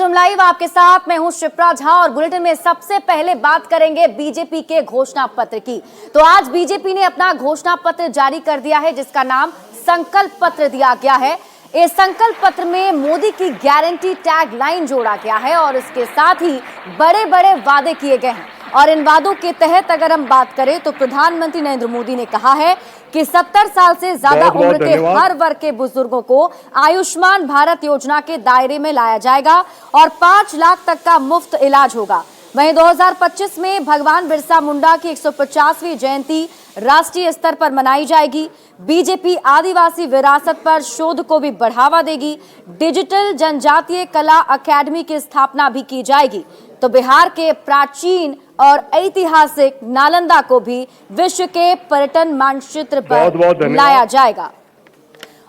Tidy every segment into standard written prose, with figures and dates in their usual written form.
देशभ्रम live आपके साथ मैं हूं शिप्रा झा और बुलेटिन में सबसे पहले बात करेंगे बीजेपी के घोषणा पत्र की। तो आज बीजेपी ने अपना घोषणा पत्र जारी कर दिया है जिसका नाम संकल्प पत्र दिया गया है। इस संकल्प पत्र में मोदी की गारंटी टैग लाइन जोड़ा गया है और इसके साथ ही बड़े बड़े वादे किए गए हैं। और इन वादों के तहत अगर हम बात करें तो प्रधानमंत्री नरेंद्र मोदी ने कहा है कि 70 साल से ज्यादा उम्र के हर वर्ग के बुजुर्गों को आयुष्मान भारत योजना के दायरे में लाया जाएगा और 5 लाख तक का मुफ्त इलाज होगा। वहीं 2025 में भगवान बिरसा मुंडा की 150वीं जयंती राष्ट्रीय स्तर पर मनाई जाएगी। बीजेपी आदिवासी विरासत पर शोध को भी बढ़ावा देगी। डिजिटल जनजातीय कला अकेडमी की स्थापना भी की जाएगी। तो बिहार के प्राचीन और ऐतिहासिक नालंदा को भी विश्व के पर्यटन मानचित्र पर लाया जाएगा।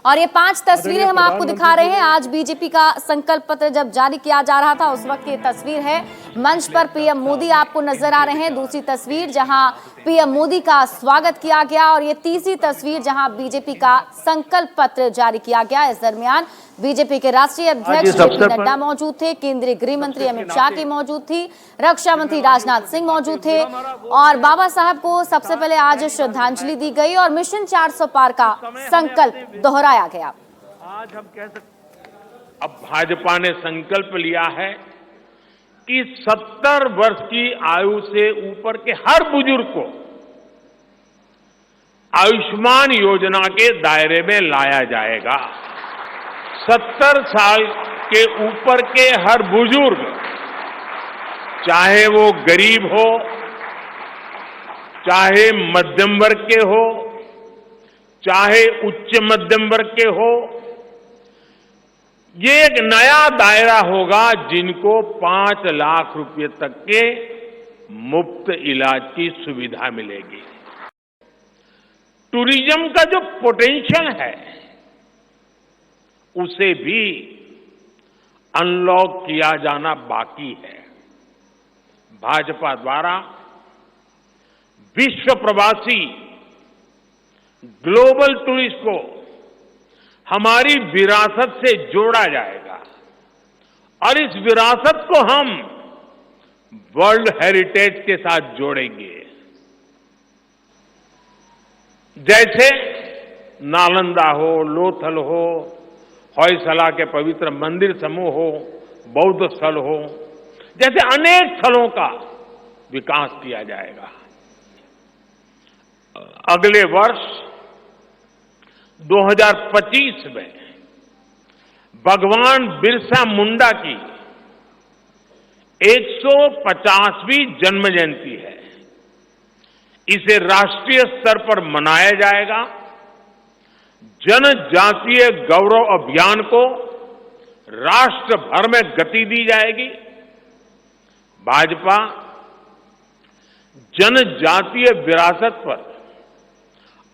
और ये 5 तस्वीरें हम आपको दिखा रहे हैं। आज बीजेपी का संकल्प पत्र जब जारी किया जा रहा था उस वक्त ये तस्वीर है। मंच पर पीएम मोदी आपको नजर आ रहे हैं। दूसरी तस्वीर जहां पीएम मोदी का स्वागत किया गया और ये तीसरी तस्वीर जहां बीजेपी का संकल्प पत्र जारी किया गया। इस दरमियान बीजेपी के राष्ट्रीय अध्यक्ष जेपी नड्डा मौजूद थे, केंद्रीय गृह मंत्री अमित शाह की मौजूद थी, रक्षा मंत्री राजनाथ सिंह मौजूद थे और बाबा साहब को सबसे पहले आज श्रद्धांजलि दी गई और मिशन 400 पार का संकल्प दोहराया गया। आज हम कह सकते अब भाजपा ने संकल्प लिया है कि 70 वर्ष की आयु से ऊपर के हर बुजुर्ग को आयुष्मान योजना के दायरे में लाया जाएगा। 70 साल के ऊपर के हर बुजुर्ग, चाहे वो गरीब हो, चाहे मध्यम वर्ग के हो, चाहे उच्च मध्यम वर्ग के हो, ये एक नया दायरा होगा जिनको 5 लाख रुपए तक के मुफ्त इलाज की सुविधा मिलेगी। टूरिज्म का जो पोटेंशियल है उसे भी अनलॉक किया जाना बाकी है। भाजपा द्वारा विश्व प्रवासी ग्लोबल टूरिस्ट को हमारी विरासत से जोड़ा जाएगा और इस विरासत को हम वर्ल्ड हेरिटेज के साथ जोड़ेंगे। जैसे नालंदा हो, लोथल हो, होयसला के पवित्र मंदिर समूह हो, बौद्ध स्थल हो, जैसे अनेक स्थलों का विकास किया जाएगा। अगले वर्ष 2025 में भगवान बिरसा मुंडा की 150वीं जन्म जयंती है। इसे राष्ट्रीय स्तर पर मनाया जाएगा। जनजातीय गौरव अभियान को राष्ट्र भर में गति दी जाएगी। भाजपा जनजातीय विरासत पर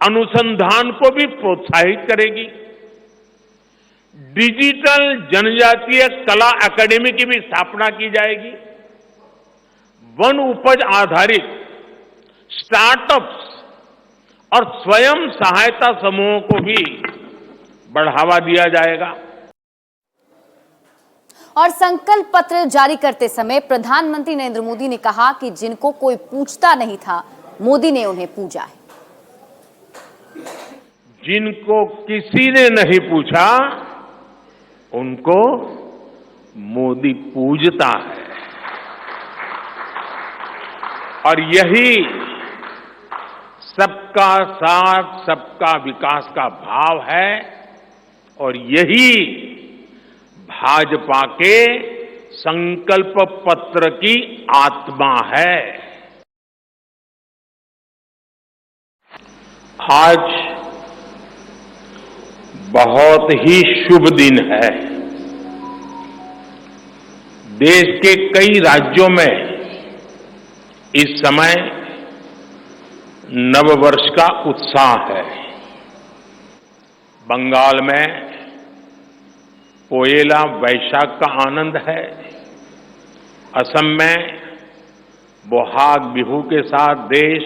अनुसंधान को भी प्रोत्साहित करेगी। डिजिटल जनजातीय कला अकेडमी की भी स्थापना की जाएगी। वन उपज आधारित स्टार्टअप्स और स्वयं सहायता समूहों को भी बढ़ावा दिया जाएगा। और संकल्प पत्र जारी करते समय प्रधानमंत्री नरेंद्र मोदी ने कहा कि जिनको कोई पूछता नहीं था, मोदी ने उन्हें पूजा है। जिनको किसी ने नहीं पूछा, उनको मोदी पूजता है। और यही सबका साथ, सबका विकास का भाव है और यही भाजपा के संकल्प पत्र की आत्मा है। आज बहुत ही शुभ दिन है। देश के कई राज्यों में इस समय नववर्ष का उत्साह है। बंगाल में पोएला वैशाख का आनंद है। असम में बोहाग बिहू के साथ देश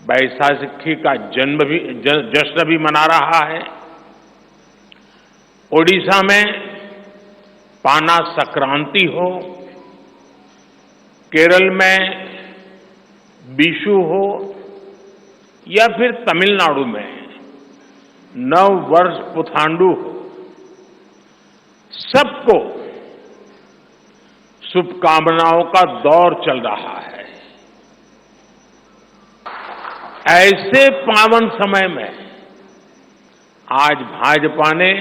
बैसाखी का जश्न भी मना रहा है। ओडिशा में पाना संक्रांति हो, केरल में विशु हो या फिर तमिलनाडु में नव वर्ष पुथांडु हो, सबको शुभकामनाओं का दौर चल रहा है। ऐसे पावन समय में आज भाजपा ने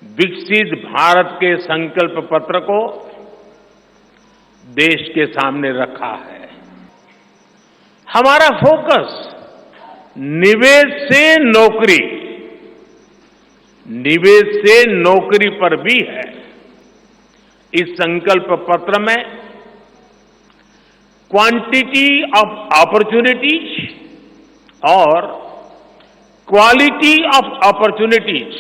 विकसित भारत के संकल्प पत्र को देश के सामने रखा है। हमारा फोकस निवेश से नौकरी पर भी है। इस संकल्प पत्र में क्वांटिटी ऑफ अपॉर्चुनिटीज और क्वालिटी ऑफ अपॉर्चुनिटीज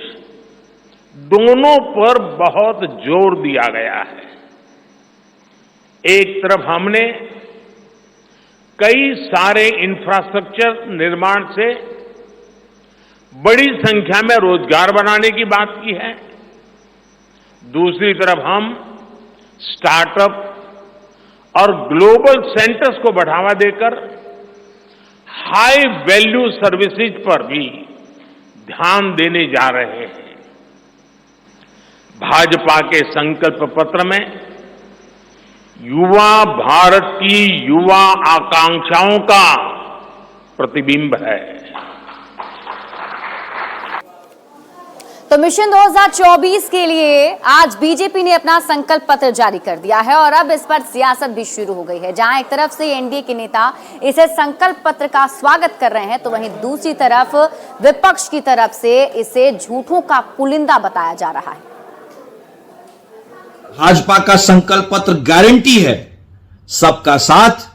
दोनों पर बहुत जोर दिया गया है। एक तरफ हमने कई सारे इंफ्रास्ट्रक्चर निर्माण से बड़ी संख्या में रोजगार बनाने की बात की है। दूसरी तरफ हम स्टार्टअप और ग्लोबल सेंटर्स को बढ़ावा देकर हाई वैल्यू सर्विसेज पर भी ध्यान देने जा रहे हैं। भाजपा के संकल्प पत्र में युवा भारत की युवा आकांक्षाओं का प्रतिबिंब है। तो मिशन 2024 के लिए आज बीजेपी ने अपना संकल्प पत्र जारी कर दिया है और अब इस पर सियासत भी शुरू हो गई है। जहां एक तरफ से एनडीए के नेता इसे संकल्प पत्र का स्वागत कर रहे हैं, तो वहीं दूसरी तरफ विपक्ष की तरफ से इसे झूठों का पुलिंदा बताया जा रहा है। भाजपा का संकल्प पत्र गारंटी है सबका साथ,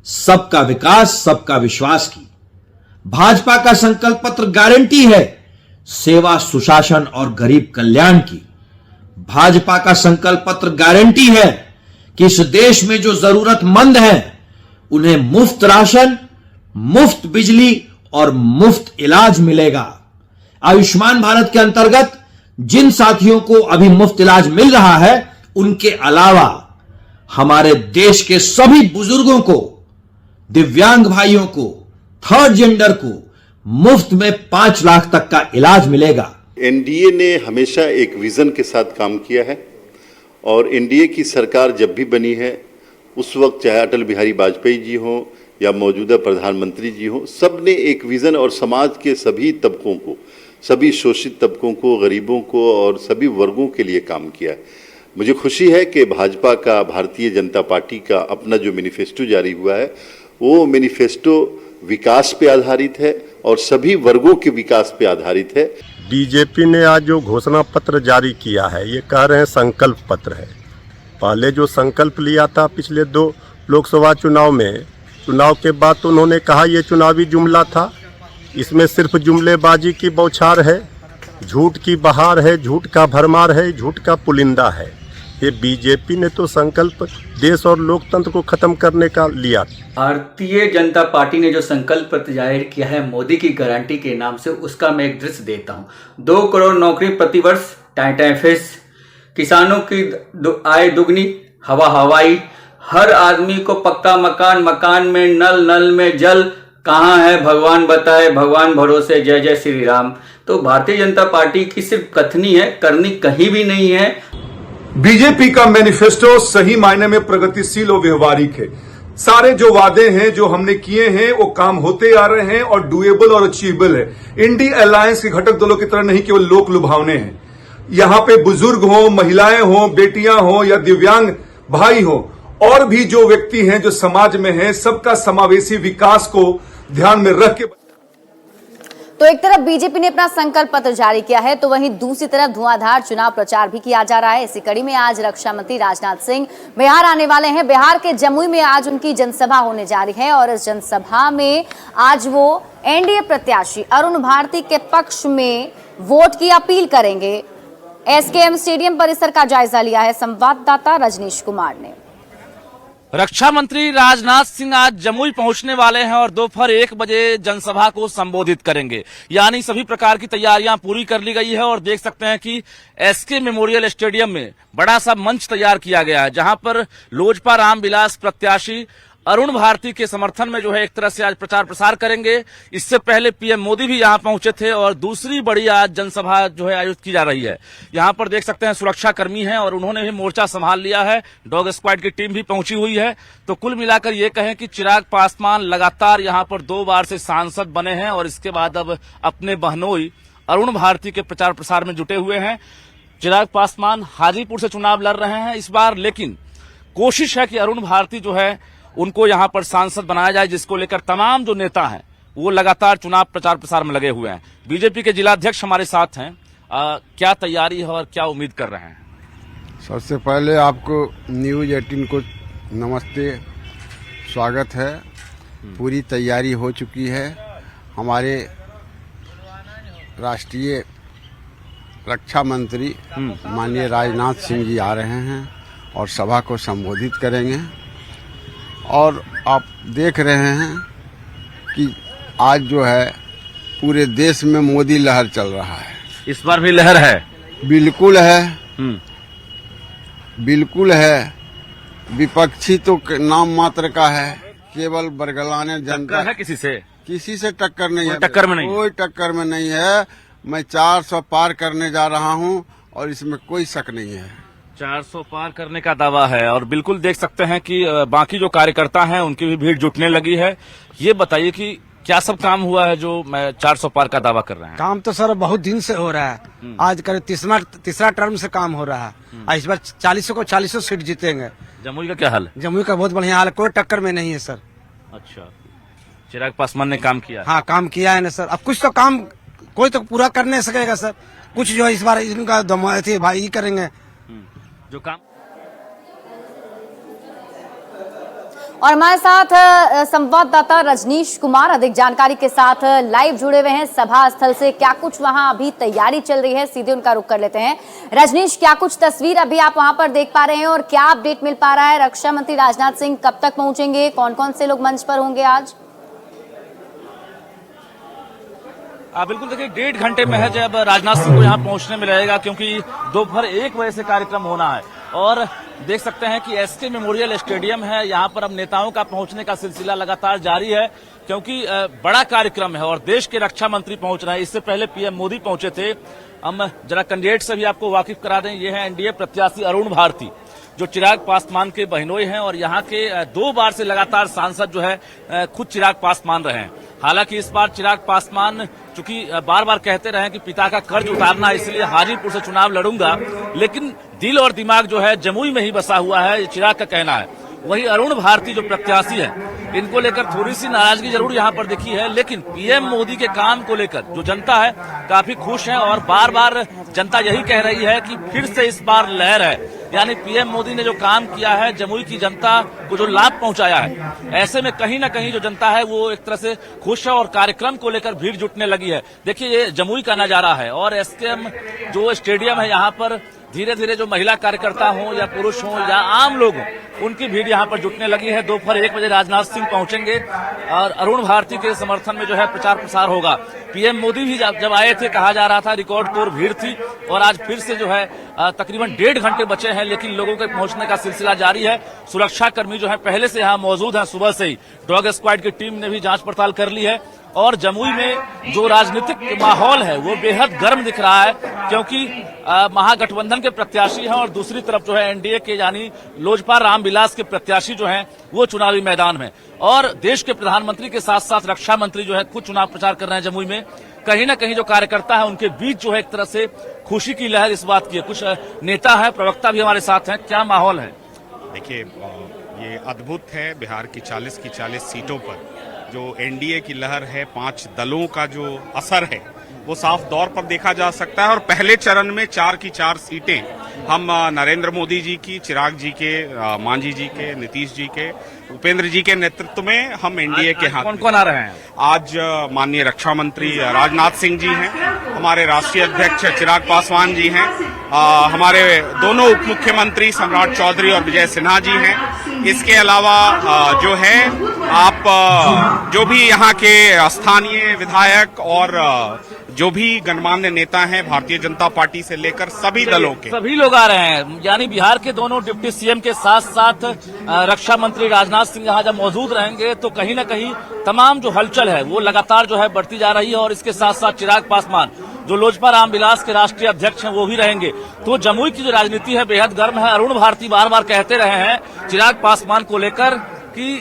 सबका विकास, सबका विश्वास की। भाजपा का संकल्प पत्र गारंटी है सेवा, सुशासन और गरीब कल्याण की। भाजपा का संकल्प पत्र गारंटी है कि इस देश में जो जरूरतमंद हैं उन्हें मुफ्त राशन, मुफ्त बिजली और मुफ्त इलाज मिलेगा। आयुष्मान भारत के अंतर्गत जिन साथियों को अभी मुफ्त इलाज मिल रहा है, उनके अलावा हमारे देश के सभी बुजुर्गों को, दिव्यांग भाइयों को, थर्ड जेंडर को मुफ्त में 5 लाख तक का इलाज मिलेगा। एनडीए ने हमेशा एक विजन के साथ काम किया है और एनडीए की सरकार जब भी बनी है, उस वक्त चाहे अटल बिहारी वाजपेयी जी हों या मौजूदा प्रधानमंत्री जी हों, सब ने एक विजन और समाज के सभी तबकों को, सभी शोषित तबकों को, गरीबों को और सभी वर्गों के लिए काम किया है। मुझे खुशी है कि भाजपा का, भारतीय जनता पार्टी का अपना जो मैनिफेस्टो जारी हुआ है, वो मैनिफेस्टो विकास पे आधारित है और सभी वर्गों के विकास पे आधारित है। बीजेपी ने आज जो घोषणा पत्र जारी किया है, ये कह रहे हैं संकल्प पत्र है। पहले जो संकल्प लिया था पिछले 2 लोकसभा चुनाव में, चुनाव के बाद तो उन्होंने कहा ये चुनावी जुमला था। इसमें सिर्फ जुमलेबाजी की बौछार है, झूठ की बहार है, झूठ का भरमार है, झूठ का पुलिंदा है। ये बीजेपी ने तो संकल्प देश और लोकतंत्र को खत्म करने का लिया। भारतीय जनता पार्टी ने जो संकल्प पत्र जाहिर किया है मोदी की गारंटी के नाम से, उसका मैं एक दृश्य देता हूँ। 2 करोड़ नौकरी प्रतिवर्ष, टाइफेस, किसानों की आय दुगनी, हवा हवाई, हर आदमी को पक्का मकान, मकान में नल, नल में जल, कहाँ है भगवान बताए, भगवान भरोसे, जय जय श्री राम। तो भारतीय जनता पार्टी की सिर्फ कथनी है, करनी कहीं भी नहीं है। बीजेपी का मैनिफेस्टो सही मायने में प्रगतिशील और व्यवहारिक है। सारे जो वादे हैं जो हमने किए हैं वो काम होते आ रहे हैं और डुएबल और अचीवेबल है। इंडी अलायंस के घटक दलों की तरह नहीं केवल लोक लुभावने हैं। यहाँ पे बुजुर्ग हो, महिलाएं हो, बेटियां हो या दिव्यांग भाई हो, और भी जो व्यक्ति हैं जो समाज में हैं, सबका समावेशी विकास को ध्यान में रख के। तो एक तरफ बीजेपी ने अपना संकल्प पत्र जारी किया है, तो वहीं दूसरी तरफ धुआंधार चुनाव प्रचार भी किया जा रहा है। इसी कड़ी में आज रक्षा मंत्री राजनाथ सिंह बिहार आने वाले हैं। बिहार के जमुई में आज उनकी जनसभा होने जा रही है और इस जनसभा में आज वो एनडीए प्रत्याशी अरुण भारती के पक्ष में वोट की अपील करेंगे। एसकेएम स्टेडियम परिसर का जायजा लिया है संवाददाता रजनीश कुमार ने। रक्षा मंत्री राजनाथ सिंह आज जमुई पहुंचने वाले हैं और दोपहर 1 बजे जनसभा को संबोधित करेंगे। यानी सभी प्रकार की तैयारियां पूरी कर ली गई है और देख सकते हैं कि एसके मेमोरियल स्टेडियम में बड़ा सा मंच तैयार किया गया है, जहां पर लोजपा रामविलास प्रत्याशी अरुण भारती के समर्थन में जो है एक तरह से आज प्रचार प्रसार करेंगे। इससे पहले पीएम मोदी भी यहां पहुंचे थे और दूसरी बड़ी आज जनसभा जो है आयोजित की जा रही है। यहां पर देख सकते हैं सुरक्षा कर्मी हैं और उन्होंने भी मोर्चा संभाल लिया है। डॉग स्क्वाड की टीम भी पहुंची हुई है। तो कुल मिलाकर ये कहें कि चिराग पासवान लगातार यहां पर 2 बार से सांसद बने हैं और इसके बाद अब अपने बहनोई अरुण भारती के प्रचार प्रसार में जुटे हुए हैं। चिराग पासवान हाजीपुर से चुनाव लड़ रहे हैं इस बार, लेकिन कोशिश है कि अरुण भारती जो है उनको यहां पर सांसद बनाया जाए, जिसको लेकर तमाम जो नेता हैं वो लगातार चुनाव प्रचार प्रसार में लगे हुए हैं। बीजेपी के जिलाध्यक्ष हमारे साथ हैं। क्या तैयारी है और क्या उम्मीद कर रहे हैं? सबसे पहले आपको न्यूज 18 को नमस्ते, स्वागत है। पूरी तैयारी हो चुकी है। हमारे राष्ट्रीय रक्षा मंत्री माननीय राजनाथ सिंह जी आ रहे हैं और सभा को संबोधित करेंगे। और आप देख रहे हैं कि आज जो है पूरे देश में मोदी लहर चल रहा है। इस बार भी लहर है? बिल्कुल है, बिल्कुल है। विपक्षी तो नाम मात्र का है, केवल बरगलाने जनता है। किसी से टक्कर नहीं है, टक्कर में नहीं, कोई टक्कर में नहीं है। मैं 400 पार करने जा रहा हूं और इसमें कोई शक नहीं है। 400 पार करने का दावा है और बिल्कुल देख सकते हैं कि बाकी जो कार्यकर्ता हैं उनकी भी भीड़ जुटने लगी है। ये बताइए कि क्या सब काम हुआ है जो मैं 400 पार का दावा कर रहे हैं? काम तो सर बहुत दिन से हो रहा है। आज करीब तीसरा टर्म से काम हो रहा है। इस बार 40 सीट जीतेंगे। जमुई का क्या हाल है? जमुई का बहुत बढ़िया हाल है, कोई टक्कर में नहीं है सर। अच्छा, चिराग पासवान ने काम किया? हाँ, काम किया है ना सर। अब कुछ तो काम कोई तो पूरा कर नहीं सकेगा सर। कुछ जो है इस बार इनका भाई करेंगे जो काम। और हमारे साथ संवाददाता रजनीश कुमार अधिक जानकारी के साथ लाइव जुड़े हुए हैं सभा स्थल से। क्या कुछ वहां अभी तैयारी चल रही है, सीधे उनका रुख कर लेते हैं। रजनीश, क्या कुछ तस्वीर अभी आप वहां पर देख पा रहे हैं और क्या अपडेट मिल पा रहा है? रक्षा मंत्री राजनाथ सिंह कब तक पहुंचेंगे? कौन कौन से लोग मंच पर होंगे आज? बिल्कुल, देखिए 1.5 घंटे में है जब राजनाथ सिंह को यहाँ पहुंचने में रहेगा, क्योंकि दोपहर 1 बजे से कार्यक्रम होना है। और देख सकते हैं कि एसके मेमोरियल स्टेडियम है, यहाँ पर अब नेताओं का पहुंचने का सिलसिला लगातार जारी है, क्योंकि बड़ा कार्यक्रम है और देश के रक्षा मंत्री पहुंच रहे हैं। इससे पहले पीएम मोदी पहुंचे थे। हम जरा कैंडिडेट से भी आपको वाकिफ करा दें। ये है एनडीए प्रत्याशी अरुण भारती, जो चिराग पासवान के बहनोई हैं और यहाँ के 2 बार से लगातार सांसद जो है खुद चिराग पासवान रहे हैं। हालांकि इस बार चिराग पासवान चूंकि बार बार कहते रहे कि पिता का कर्ज उतारना, इसलिए हाजीपुर से चुनाव लड़ूंगा, लेकिन दिल और दिमाग जो है जमुई में ही बसा हुआ है, ये चिराग का कहना है। वहीं अरुण भारती जो प्रत्याशी है, इनको लेकर थोड़ी सी नाराजगी जरूर यहाँ पर दिखी है, लेकिन पीएम मोदी के काम को लेकर जो जनता है काफी खुश है और बार बार जनता यही कह रही है कि फिर से इस बार लहर है। यानी पीएम मोदी ने जो काम किया है, जमुई की जनता को जो लाभ पहुंचाया है, ऐसे में कहीं ना कहीं जो जनता है वो एक तरह से खुश है और कार्यक्रम को लेकर भीड़ जुटने लगी है। देखिए, ये जमुई का नजारा है और एसकेएम जो स्टेडियम है, यहाँ पर धीरे धीरे जो महिला कार्यकर्ता हों या पुरुष हों या आम लोग हों, उनकी भीड़ यहाँ पर जुटने लगी है। दोपहर 1 बजे राजनाथ सिंह पहुंचेंगे और अरुण भारती के समर्थन में जो है प्रचार प्रसार होगा। पीएम मोदी भी जब आए थे, कहा जा रहा था रिकॉर्ड तोड़ भीड़ थी और आज फिर से जो है तकरीबन 1.5 घंटे बचे हैं, लेकिन लोगों के पहुंचने का सिलसिला जारी है। सुरक्षा कर्मी जो है पहले से यहाँ मौजूद हैं, सुबह से ही डॉग स्क्वाड की टीम ने भी जांच पड़ताल कर ली है और जमुई में जो राजनीतिक माहौल है वो बेहद गर्म दिख रहा है, क्योंकि महागठबंधन के प्रत्याशी हैं और दूसरी तरफ जो है एनडीए के यानी लोजपा रामविलास के प्रत्याशी जो हैं वो चुनावी मैदान में। और देश के प्रधानमंत्री के साथ साथ रक्षा मंत्री जो है खुद चुनाव प्रचार कर रहे हैं जमुई में। कहीं ना कहीं जो कार्यकर्ता है उनके बीच जो है एक तरह से खुशी की लहर इस बात की है। कुछ नेता है, प्रवक्ता भी हमारे साथ हैं। क्या माहौल है? देखिए, ये अद्भुत है। बिहार की 40 की 40 सीटों पर जो एनडीए की लहर है, 5 दलों का जो असर है वो साफ तौर पर देखा जा सकता है। और पहले चरण में 4 की 4 सीटें हम नरेंद्र मोदी जी की, चिराग जी के, मांझी जी के, नीतीश जी के, उपेंद्र जी के नेतृत्व में हम एनडीए के हाथ। कौन कौन आ रहे हैं? आज माननीय रक्षा मंत्री राजनाथ सिंह जी हैं, हमारे राष्ट्रीय अध्यक्ष चिराग पासवान जी हैं, हमारे दोनों उप मुख्यमंत्री सम्राट चौधरी और विजय सिन्हा जी हैं। इसके अलावा जो है आप जो भी यहाँ के स्थानीय विधायक और जो भी गणमान्य नेता हैं भारतीय जनता पार्टी से लेकर सभी दलों के सभी लोग आ रहे हैं। यानी बिहार के दोनों डिप्टी सीएम के साथ साथ रक्षा मंत्री राजनाथ सिंह यहाँ जब मौजूद रहेंगे तो कहीं न कहीं तमाम जो हलचल है वो लगातार जो है बढ़ती जा रही है। और इसके साथ साथ चिराग पासवान जो लोजपा रामविलास के राष्ट्रीय अध्यक्ष हैं वो भी रहेंगे। तो जमुई की जो राजनीति है बेहद गर्म है। अरुण भारती बार बार कहते रहे हैं चिराग पासवान को लेकर कि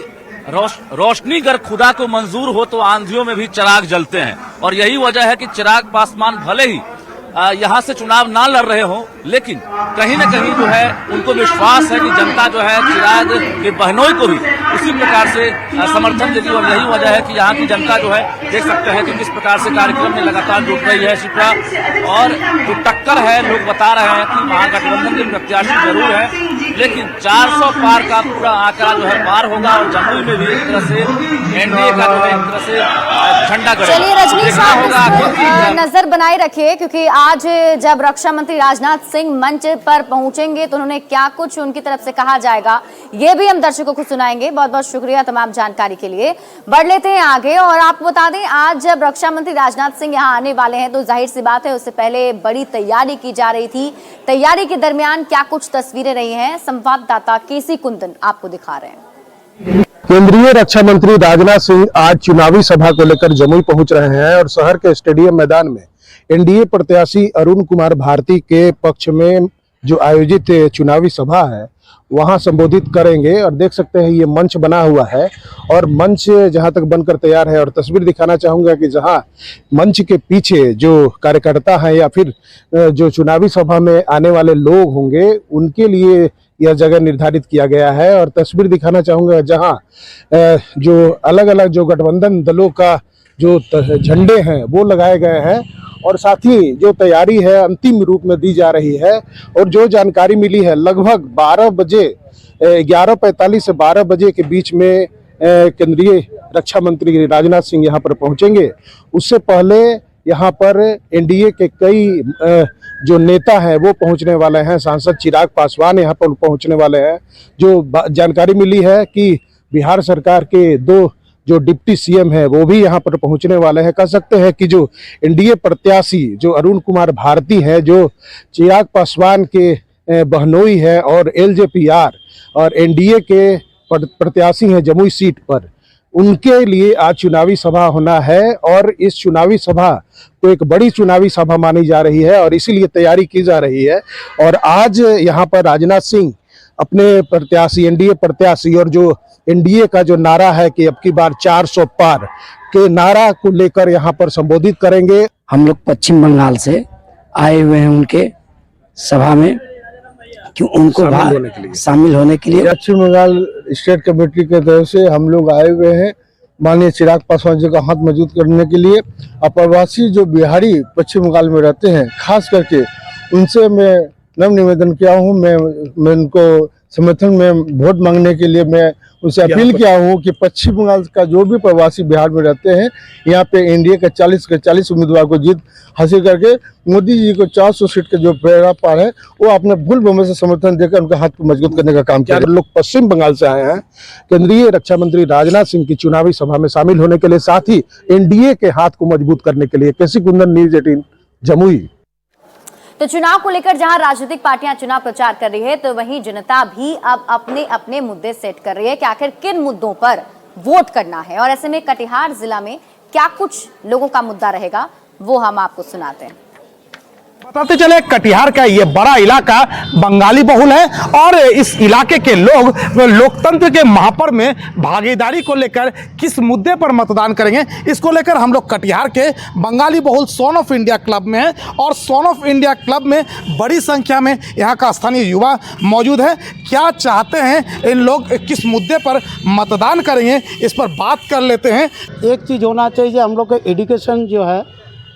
रोशनी अगर खुदा को मंजूर हो तो आंधियों में भी चिराग जलते हैं। और यही वजह है कि चिराग पासवान भले ही यहाँ से चुनाव ना लड़ रहे हो, लेकिन कहीं न कहीं जो है उनको विश्वास है कि जनता जो है चिराग के बहनोई को भी उसी प्रकार से समर्थन देगी। और यही वजह है कि यहाँ की जनता जो है देख सकते हैं कि किस प्रकार से कार्यक्रम में लगातार जुट रही है शिप्रा। और जो टक्कर है लोग बता रहे हैं कि महागठबंधन के प्रत्याशी जरूर है, लेकिन 400 पार का पूरा आंकड़ा जो है पार होगा। और जमुई में भी एक तरह से एनडीए का जो है एक तरह से झंडा गड़ेगा। चलिए रजनी साहब नजर बनाए रखिए, क्योंकि आज जब रक्षा मंत्री राजनाथ सिंह मंच पर पहुंचेंगे तो उन्होंने क्या कुछ उनकी तरफ से कहा जाएगा ये भी हम दर्शकों को सुनाएंगे। बहुत बहुत शुक्रिया तमाम जानकारी के लिए। बढ़ लेते हैं आगे और आपको बता दें आज जब रक्षा मंत्री राजनाथ सिंह यहां आने वाले हैं तो जाहिर सी बात है उससे पहले बड़ी तैयारी की जा रही थी। तैयारी के दरमियान क्या कुछ तस्वीरें रही हैं, संवाददाता केसी कुंदन आपको दिखा रहे हैं। केंद्रीय रक्षा मंत्री राजनाथ सिंह आज चुनावी सभा को लेकर जमुई पहुंच रहे हैं और शहर के स्टेडियम मैदान में एनडीए प्रत्याशी अरुण कुमार भारती के पक्ष में जो आयोजित चुनावी सभा है वहां संबोधित करेंगे। और देख सकते हैं ये मंच बना हुआ है और मंच जहां तक बनकर तैयार है। और तस्वीर दिखाना चाहूंगा कि जहां मंच के पीछे जो कार्यकर्ता हैं या फिर जो चुनावी सभा में आने वाले लोग होंगे उनके लिए यह जगह निर्धारित किया गया है। और तस्वीर दिखाना चाहूंगा जहां जो अलग अलग जो गठबंधन दलों का जो झंडे हैं वो लगाए गए हैं और साथ ही जो तैयारी है अंतिम रूप में दी जा रही है। और जो जानकारी मिली है लगभग 12 बजे 11:45 से 12 बजे के बीच में केंद्रीय रक्षा मंत्री राजनाथ सिंह यहाँ पर पहुँचेंगे। उससे पहले यहाँ पर एनडीए के कई जो नेता हैं वो पहुँचने वाले हैं। सांसद चिराग पासवान यहाँ पर पहुँचने वाले हैं। जो जानकारी मिली है कि बिहार सरकार के 2 जो डिप्टी सीएम है वो भी यहाँ पर पहुंचने वाले हैं। कह सकते हैं कि जो एनडीए प्रत्याशी जो अरुण कुमार भारती है जो चिराग पासवान के बहनोई है और एलजेपीआर और एनडीए के प्रत्याशी हैं जमुई सीट पर, उनके लिए आज चुनावी सभा होना है। और इस चुनावी सभा को एक बड़ी चुनावी सभा मानी जा रही है और इसीलिए तैयारी की जा रही है। और आज यहाँ पर राजनाथ सिंह अपने प्रत्याशी एनडीए प्रत्याशी और जो एनडीए का जो नारा है कि अब की बार 400 पार के नारा को लेकर यहाँ पर संबोधित करेंगे। हम लोग पश्चिम बंगाल से आए हुए हैं उनके सभा में क्यों उनको शामिल होने के लिए पश्चिम बंगाल स्टेट कमेटी की तरफ से हम लोग आए हुए हैं माननीय चिराग पासवान जी का हाथ मजबूत करने के लिए। अप्रवासी जो बिहारी पश्चिम बंगाल में रहते हैं खास करके उनसे मैं नव निवेदन किया हूँ। मैं उनको समर्थन में वोट मांगने के लिए मैं उनसे अपील किया हूँ कि पश्चिम बंगाल का जो भी प्रवासी बिहार में रहते हैं यहाँ पे एनडीए के 40 के 40 उम्मीदवार को जीत हासिल करके मोदी जी को 400 सीट के जो प्रेरणा पार है वो अपने फुल बहुमत से समर्थन देकर उनका हाथ को मजबूत करने का काम किया। लोग पश्चिम बंगाल से आए हैं केंद्रीय रक्षा मंत्री राजनाथ सिंह की चुनावी सभा में शामिल होने के लिए, साथ ही एनडीए के हाथ को मजबूत करने के लिए। केसी कुंदन, न्यूज़ 18 जमुई। तो चुनाव को लेकर जहां राजनीतिक पार्टियां चुनाव प्रचार कर रही है तो वहीं जनता भी अब अपने अपने मुद्दे सेट कर रही है कि आखिर किन मुद्दों पर वोट करना है। और ऐसे में कटिहार जिला में क्या कुछ लोगों का मुद्दा रहेगा वो हम आपको सुनाते हैं। बताते चले कटिहार का ये बड़ा इलाका बंगाली बहुल है और इस इलाके के लोग लोकतंत्र के महापर्व में भागीदारी को लेकर किस मुद्दे पर मतदान करेंगे इसको लेकर हम लोग कटिहार के बंगाली बहुल सन ऑफ इंडिया क्लब में हैं। और सन ऑफ इंडिया क्लब में बड़ी संख्या में यहाँ का स्थानीय युवा मौजूद है। क्या चाहते हैं इन लोग, किस मुद्दे पर मतदान करेंगे, इस पर बात कर लेते हैं। एक चीज़ होना चाहिए, हम लोग का एजुकेशन जो है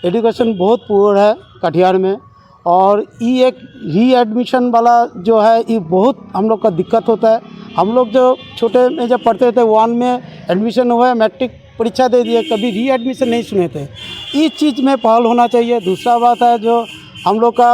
एजुकेशन बहुत पुअर है कटिहार में। और ये एक रीएडमिशन वाला जो है ये बहुत हम लोग का दिक्कत होता है। हम लोग जो छोटे में जब पढ़ते थे 1 में एडमिशन हुआ, मैट्रिक परीक्षा दे दिए, कभी रीएडमिशन नहीं सुने थे। इस चीज़ में पहल होना चाहिए। दूसरा बात है जो हम लोग का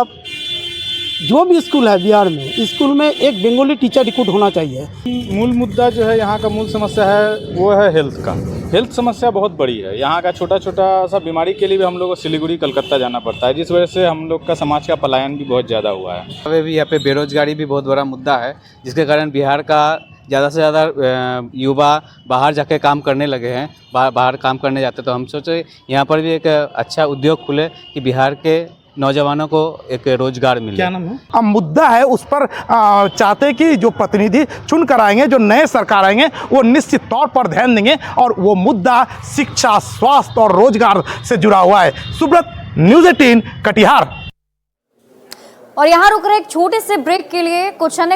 जो भी स्कूल है बिहार में, स्कूल में एक बंगाली टीचर रिक्रूट होना चाहिए। मूल मुद्दा जो है यहाँ का मूल समस्या है वो है हेल्थ का। हेल्थ समस्या बहुत बड़ी है। यहाँ का छोटा छोटा सा बीमारी के लिए भी हम लोग को सिलीगुड़ी कलकत्ता जाना पड़ता है, जिस वजह से हम लोग का समाज का पलायन भी बहुत ज़्यादा हुआ है। अभी भी यहाँ पे बेरोजगारी भी बहुत बड़ा मुद्दा है, जिसके कारण बिहार का ज़्यादा से ज़्यादा युवा बाहर जाके काम करने लगे हैं। बाहर काम करने जाते, तो हम सोचे यहाँ पर भी एक अच्छा उद्योग खुले कि बिहार के नौजवानों को एक रोजगार मिले। क्या नाम है? अब मुद्दा है उस पर चाहते कि जो प्रतिनिधि चुन कर आएंगे, जो नए सरकार आएंगे, वो निश्चित तौर पर ध्यान देंगे और वो मुद्दा शिक्षा, स्वास्थ्य और रोजगार से जुड़ा हुआ है। सुब्रत, न्यूज़ 18 कटिहार। और यहाँ रुक रहे एक छोटे से ब्रेक के लिए कुछ अन्य